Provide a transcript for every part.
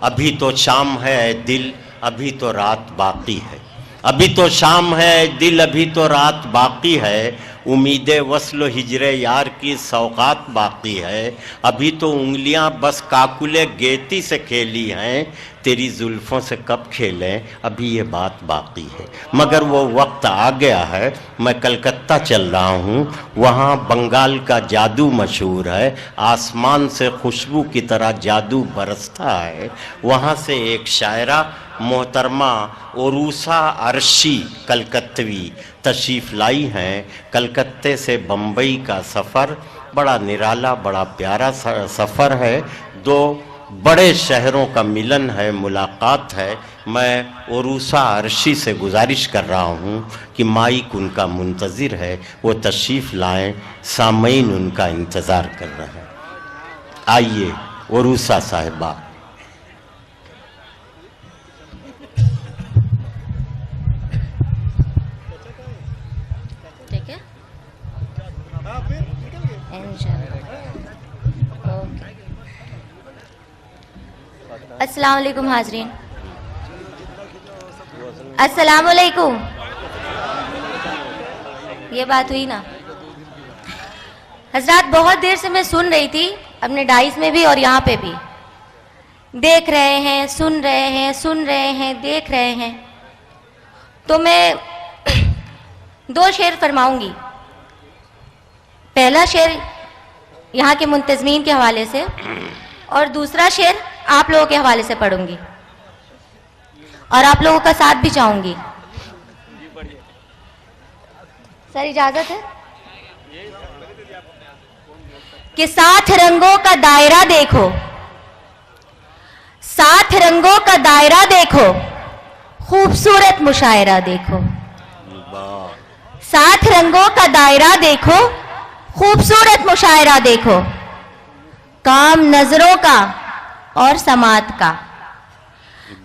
अभी तो शाम है ऐ दिल, अभी तो रात बाकी है। अभी तो शाम है ऐ दिल, अभी तो रात बाकी है। उम्मीदें वस्ल हिजरे यार की सौगात बाकी है। अभी तो उंगलियां बस काकुले गेती से खेली हैं, तेरी जुल्फ़ों से कब खेलें, अभी ये बात बाकी है। मगर वो वक्त आ गया है, मैं कलकत्ता चल रहा हूँ, वहाँ बंगाल का जादू मशहूर है। आसमान से खुशबू की तरह जादू बरसता है। वहाँ से एक शायरा मोहतरमा उरूसा अरशी कलकत्तवी तशरीफ़ लाई हैं। कलकत्ते से बम्बई का सफ़र बड़ा निराला, बड़ा प्यारा सफ़र है। दो बड़े शहरों का मिलन है, मुलाकात है। मैं उरूसा अरशी से गुजारिश कर रहा हूँ कि माइक उनका मुंतज़िर है, वो तशरीफ़ लाएं, सामईन उनका इंतज़ार कर रहे हैं। आइए उरूसा साहिबा। ठीक है, अस्सलाम वालेकुम हाजरीन, अस्सलाम वालेकुम। ये बात हुई ना हजरात, बहुत देर से मैं सुन रही थी अपने डाइस में भी और यहाँ पे भी। देख रहे हैं, सुन रहे हैं, सुन रहे हैं, देख रहे हैं। तो मैं दो शेर फरमाऊंगी। पहला शेर यहाँ के मुंतज़मीन के हवाले से और दूसरा शेर आप लोगों के हवाले से पढ़ूंगी और आप लोगों का साथ भी चाहूंगी। सर इजाजत है कि साथ रंगों का दायरा देखो, साथ रंगों का दायरा देखो, खूबसूरत मुशायरा देखो। साथ रंगों का दायरा देखो, खूबसूरत मुशायरा देखो। काम नजरों का और समात का,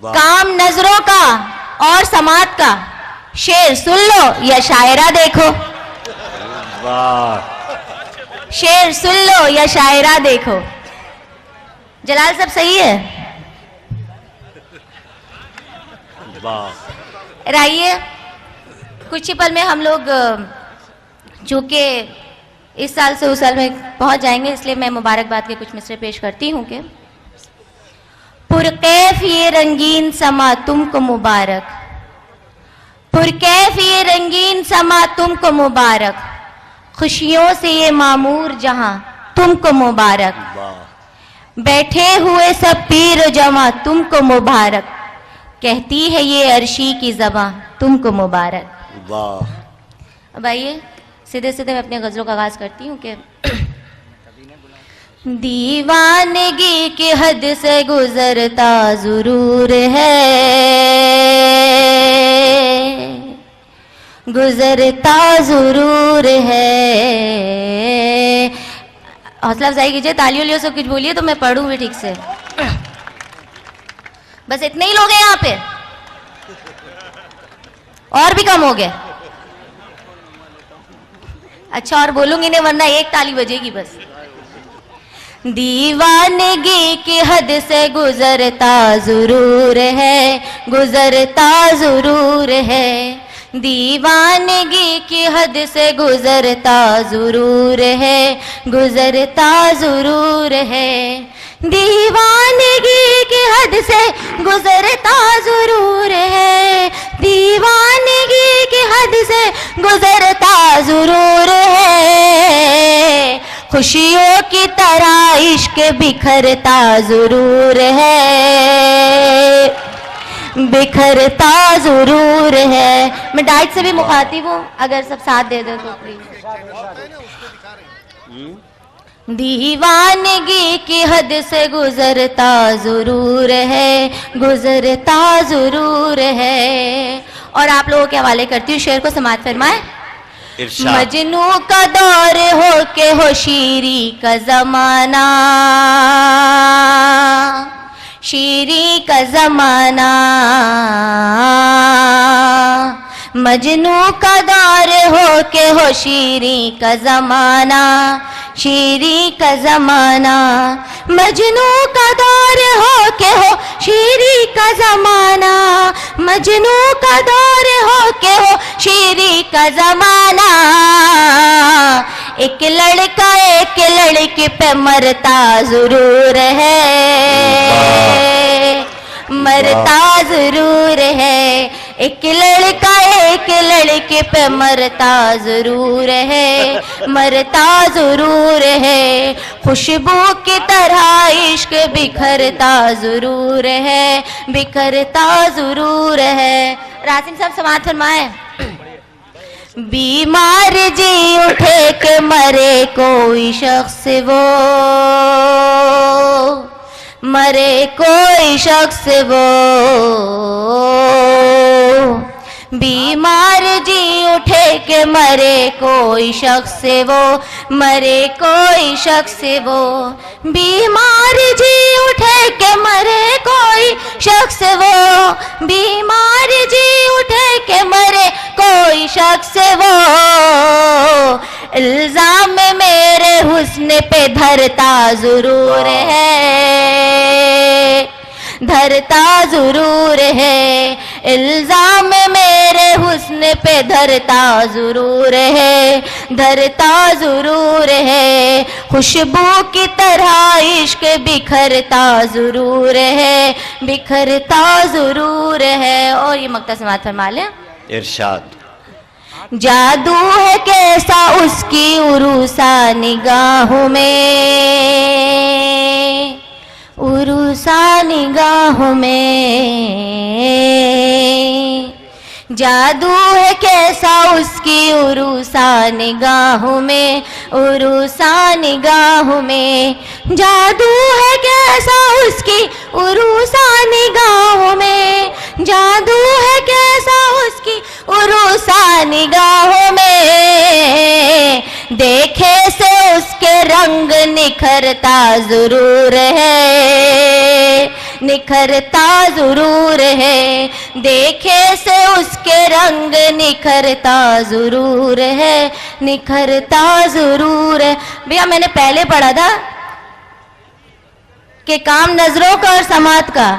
काम नजरों का और समात का। शेर सुन लो या शायरा देखो, शेर सुन लो या शायरा देखो। जलाल साहब सही है? राइए कुछ ही पल में हम लोग चूंकि इस साल से उस साल में पहुंच जाएंगे, इसलिए मैं मुबारकबाद के कुछ मिसरे पेश करती हूँ कि पुरकैफ ये रंगीन समा तुमको मुबारक, पुरकैफ ये रंगीन समा तुमको मुबारक, खुशियों से ये मामूर जहां तुमको मुबारक, बैठे हुए सब पीर जमा तुमको मुबारक, कहती है ये अर्शी की ज़बां तुमको मुबारक। वाह। अब आइए सीधे सीधे मैं अपने गज़लों का आगाज करती हूँ कि दीवानगी की हद से गुजरता जरूर है, गुजरता जरूर है। हौसला अफजाई कीजिए, तालियों लियो, सब कुछ बोलिए तो मैं पढ़ूं भी ठीक से। बस इतने ही लोग हैं यहाँ पे, और भी कम हो गए? अच्छा, और बोलूंगी नहीं वरना एक ताली बजेगी बस। दीवानगी की हद से गुजरता जरूर है, गुजरता जरूर है। दीवानगी की हद से गुजरता जरूर है, गुजरता जरूर है। दीवानगी की हद से गुजरता जरूर है, दीवानगी की हद से गुजरता जरूर है। खुशियों की तरह इश्क बिखरता जरूर है, बिखरता जरूर है। मैं डाइट से भी मुखातिब हूँ, अगर सब साथ दे दो तो प्लीज। दीवानगी की हद से गुजरता जरूर है, गुजरता जरूर है। और आप लोगों के हवाले करती हूँ, शेर को समाअत फरमाए। मजनू का दौर हो के हो शीरी का जमाना, शीरी का जमाना। मजनू का दौर हो के हो शीरी का जमाना, शीरी का जमाना। मजनू का दौर हो के हो शीरी का जमाना, मजनू का दौर हो के हो शीरी का जमाना। एक लड़का एक लड़की पे मरता जरूर है, मरता जरूर है। एक लड़का एक लड़के पे मरता जरूर है, मरता जरूर है। खुशबू की तरह इश्क बिखरता जरूर है, बिखरता जरूर है। रासिम साहब समाअत फरमाए। बीमार जी उठे के मरे कोई शख्स वो, मरे कोई शख्स वो। बीमार जी उठे के मरे कोई शख्स वो, मरे कोई शख्स वो। बीमार जी उठे के मरे कोई शख्स वो, बीमार जी उठे के मरे कोई शख्स वो। इल्जाम मेरे हुस्न पे धरता जरूर है, धरता जरूर है। इल्जाम मेरे हुस्न पे धरता जरूर है, धरता जरूर है। खुशबू की तरह इश्क बिखरता जरूर है, बिखरता जरूर है। और ये मक्ता समाअत फरमा लें। इरशाद। जादू है कैसा उसकी उरूसा निगाहों में, उरूसा निगाहों में। जादू है कैसा उसकी उरूसा निगाहों में, उरूसा निगाहों में। जादू है कैसा उसकी उरूसा निगाहों में, जादू है कैसा उसकी उरूसा निगाहों में। देखे से उसके रंग निखरता जरूर है, निखरता जरूर है। देखे से उसके रंग निखरता जरूर है, निखरता जरूर है। भैया मैंने पहले पढ़ा था कि काम नजरों का और समात का।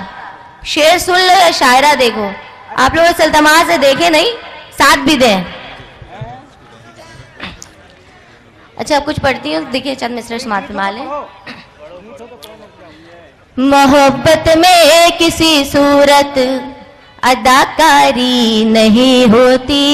शेर सुन लो या शायरा देखो। आप लोग सल्तमा से देखे नहीं, साथ भी दें। अच्छा अब कुछ पढ़ती हूँ, देखिए चंद मिसरे समात फरमा लें। मोहब्बत में किसी सूरत अदाकारी नहीं होती,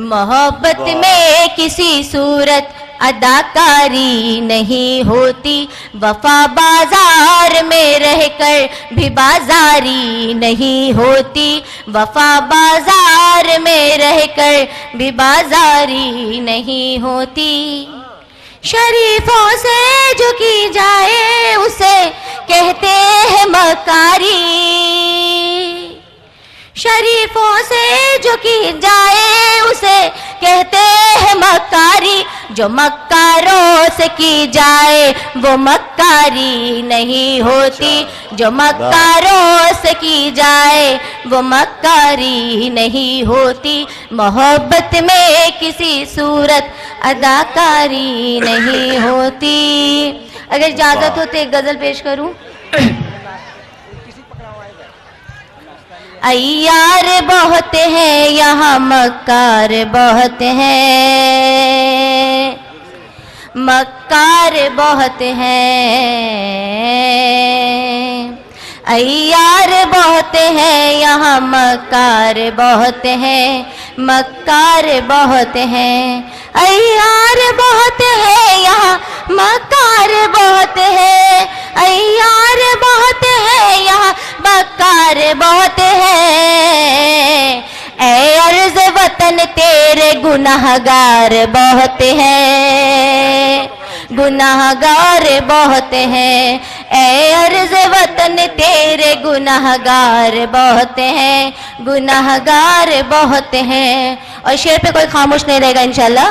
मोहब्बत में किसी सूरत अदाकारी नहीं होती। वफा बाजार में रहकर भी बाजारी नहीं होती, वफा बाजार में रहकर भी बाजारी नहीं होती। शरीफों से जो की जाए उसे कहते हैं मकारी, शरीफों से जो की जाए उसे कहते हैं मक्कारी। जो मक्कारों से की जाए वो मक्कारी नहीं होती, जो मक्कारों से की जाए वो मक्कारी नहीं होती। मोहब्बत में किसी सूरत अदाकारी नहीं होती। अगर इजाजत हो तो एक गजल पेश करूं। अय्यार बहुत हैं यहाँ मक्कार बहुत हैं, मक्कार बहुत हैं। अय्यार बहुत हैं यहाँ मक्कार बहुत हैं, मक्कार बहुत हैं। अय्यार बहुत हैं यहाँ मक्कार बहुत हैं, अय्यार बहुत हैं यहाँ मक्कार बहुत हैं। ऐ अर्ज़ वतन तेरे गुनाहगार बहुत हैं, गुनाहगार बहुत हैं। ऐ अर्ज़ वतन तेरे गुनाहगार बहुत हैं, गुनाहगार बहुत हैं। और शेर पे कोई खामोश नहीं रहेगा इंशाल्लाह।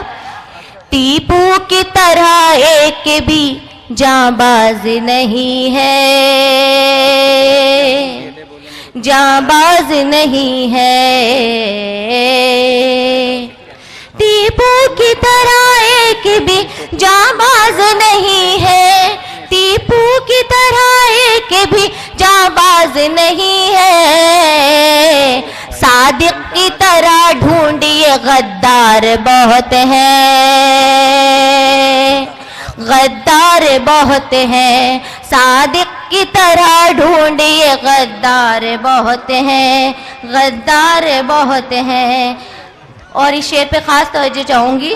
टीपू की तरह एक भी जांबाज नहीं है, जांबाज नहीं है। टीपू की तरह एक भी जांबाज नहीं है, टीपू की तरह एक भी नहीं है, सादिक की तरह ढूंढिए गद्दार बहुत है, गद्दार बहुत है, सादिक की तरह ढूंढिए गद्दार बहुत है, गद्दार बहुत है। और इस शेर पे खास तवज्जो चाहूंगी।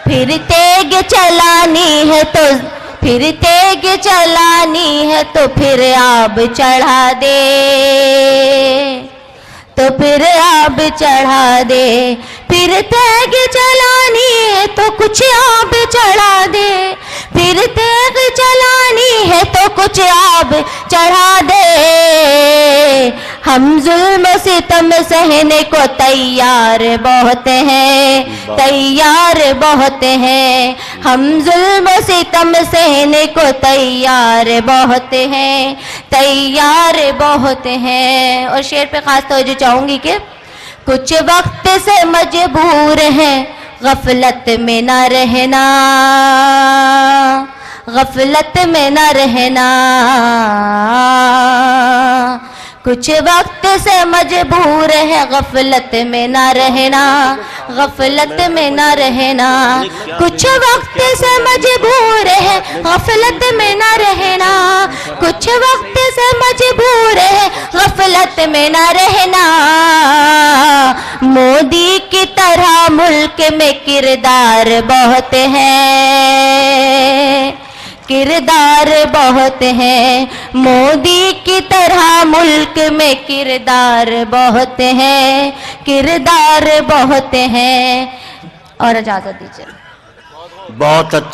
फिर तेग चलानी है तो, फिर तेग चलानी है तो फिर आब चढ़ा दे, तो फिर आब चढ़ा दे, फिर तेग चलानी है तो कुछ आब चढ़ा दे, फिर तेग चलानी है तो कुछ आब चढ़ा दे। हम जुल्म सितम सहने को तैयार बहुत हैं, तैयार बहुत हैं, हम जुल्म सितम सहने को तैयार बहुत हैं, तैयार बहुत हैं। और शेर पे खास तवज्जो चाहूंगी कि कुछ वक्त से मजबूर है गफलत में न रहना, गफलत में न रहना, कुछ वक्त से मजबूर है गफलत में न रहना, गफलत में न रहना, कुछ वक्त से मजबूर है गफलत में न रहना, कुछ वक्त से मजबूर है गफलत में न रहना। मोदी की तरह मुल्क में किरदार बहुत है, किरदार बहुत है, मोदी की तरह मुल्क में किरदार बहुत है, किरदार बहुत है। और इजाजत दीजिए। बहुत अच्छा।